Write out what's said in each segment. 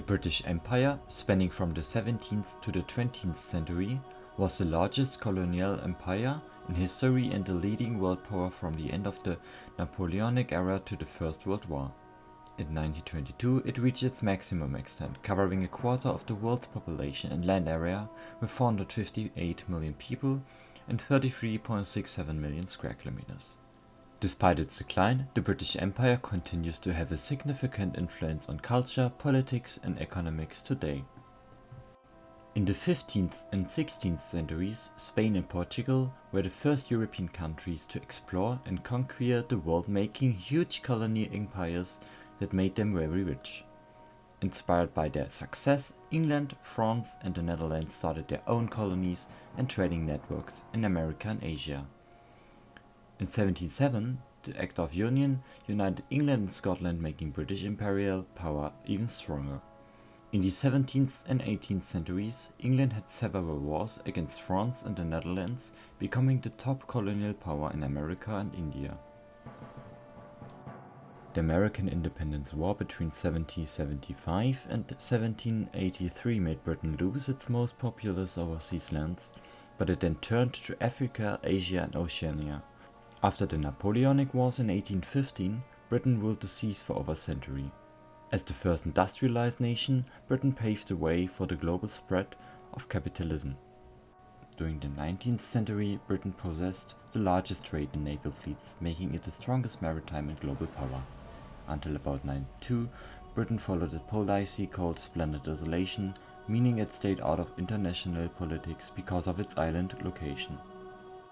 British Empire, spanning from the 17th to the 20th century, was the largest colonial empire in history and the leading world power from the end of the Napoleonic era to the First World War. In 1922, it reached its maximum extent, covering a quarter of the world's population and land area with 458 million people and 33.67 million square kilometers. Despite its decline, the British Empire continues to have a significant influence on culture, politics, and economics today. In the 15th and 16th centuries, Spain and Portugal were the first European countries to explore and conquer the world, making huge colony empires that made them very rich. Inspired by their success, England, France, and the Netherlands started their own colonies and trading networks in America and Asia. In 1707, the Act of Union united England and Scotland, making British imperial power even stronger. In the 17th and 18th centuries, England had several wars against France and the Netherlands, becoming the top colonial power in America and India. The American Independence War between 1775 and 1783 made Britain lose its most populous overseas lands, but it then turned to Africa, Asia, and Oceania. After the Napoleonic Wars in 1815, Britain ruled the seas for over a century. As the first industrialized nation, Britain paved the way for the global spread of capitalism. During the 19th century, Britain possessed the largest trade and naval fleets, making it the strongest maritime and global power. Until about 1992, Britain followed a policy called splendid isolation, meaning it stayed out of international politics because of its island location.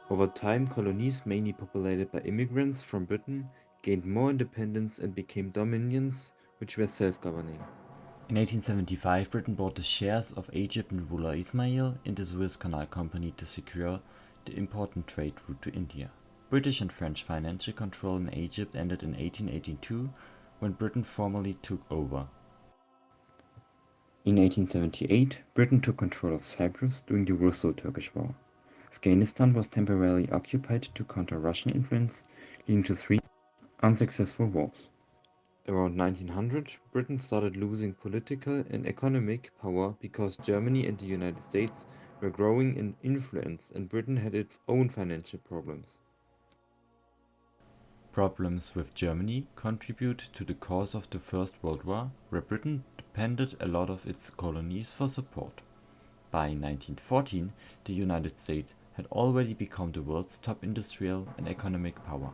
Over time, colonies, mainly populated by immigrants from Britain, gained more independence and became dominions which were self-governing. In 1875, Britain bought the shares of Egypt and ruler Ismail in the Suez Canal Company to secure the important trade route to India. British and French financial control in Egypt ended in 1882, when Britain formally took over. In 1878, Britain took control of Cyprus during the Russo-Turkish War. Afghanistan was temporarily occupied to counter Russian influence, leading to 3 unsuccessful wars. Around 1900, Britain started losing political and economic power because Germany and the United States were growing in influence and Britain had its own financial problems. Problems with Germany contribute to the cause of the First World War, where Britain depended a lot of its colonies for support. By 1914, the United States had already become the world's top industrial and economic power.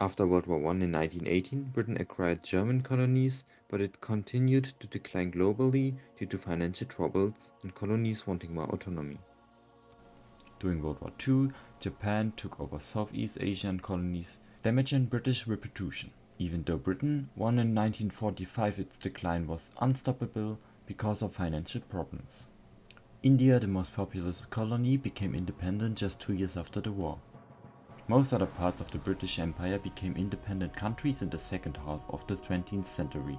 After World War I in 1918, Britain acquired German colonies, but it continued to decline globally due to financial troubles and colonies wanting more autonomy. During World War II, Japan took over Southeast Asian colonies, damaging British reputation. Even though Britain won in 1945, its decline was unstoppable because of financial problems. India, the most populous colony, became independent just 2 years after the war. Most other parts of the British Empire became independent countries in the second half of the 20th century.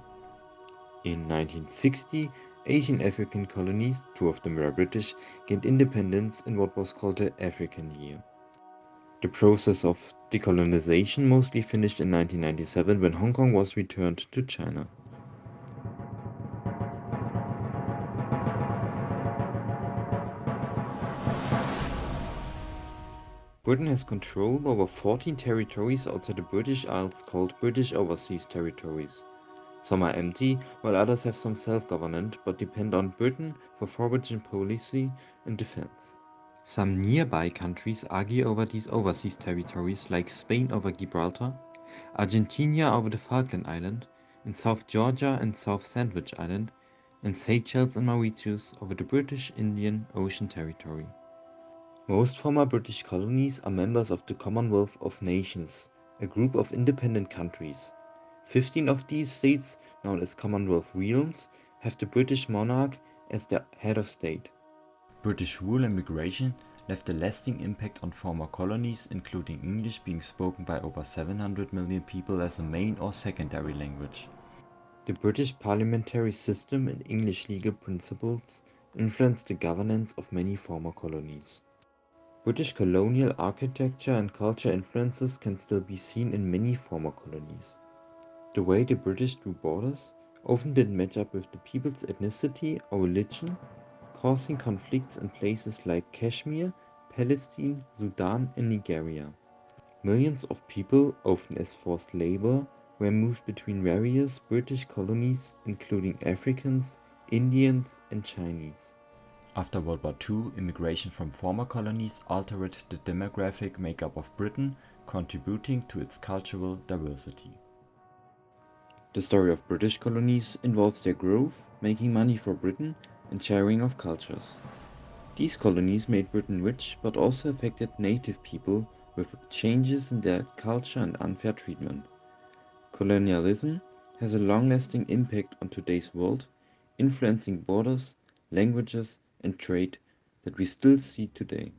In 1960, Asian African colonies, 2 of them were British, gained independence in what was called the African Year. The process of decolonization mostly finished in 1997 when Hong Kong was returned to China. Britain has control over 14 territories outside the British Isles called British Overseas Territories. Some are empty, while others have some self-government but depend on Britain for foreign policy and defense. Some nearby countries argue over these overseas territories, like Spain over Gibraltar, Argentina over the Falkland Island, and South Georgia and South Sandwich Island, and Seychelles and Mauritius over the British Indian Ocean Territory. Most former British colonies are members of the Commonwealth of Nations, a group of independent countries. 15 of these states, known as Commonwealth realms, have the British monarch as their head of state. British rule and migration left a lasting impact on former colonies, including English being spoken by over 700 million people as a main or secondary language. The British parliamentary system and English legal principles influenced the governance of many former colonies. British colonial architecture and culture influences can still be seen in many former colonies. The way the British drew borders, often didn't match up with the people's ethnicity or religion, causing conflicts in places like Kashmir, Palestine, Sudan, and Nigeria. Millions of people, often as forced labor, were moved between various British colonies, including Africans, Indians, and Chinese. After World War II, immigration from former colonies altered the demographic makeup of Britain, contributing to its cultural diversity. The story of British colonies involves their growth, making money for Britain, and sharing of cultures. These colonies made Britain rich but also affected native people with changes in their culture and unfair treatment. Colonialism has a long-lasting impact on today's world, influencing borders, languages, and trade that we still see today.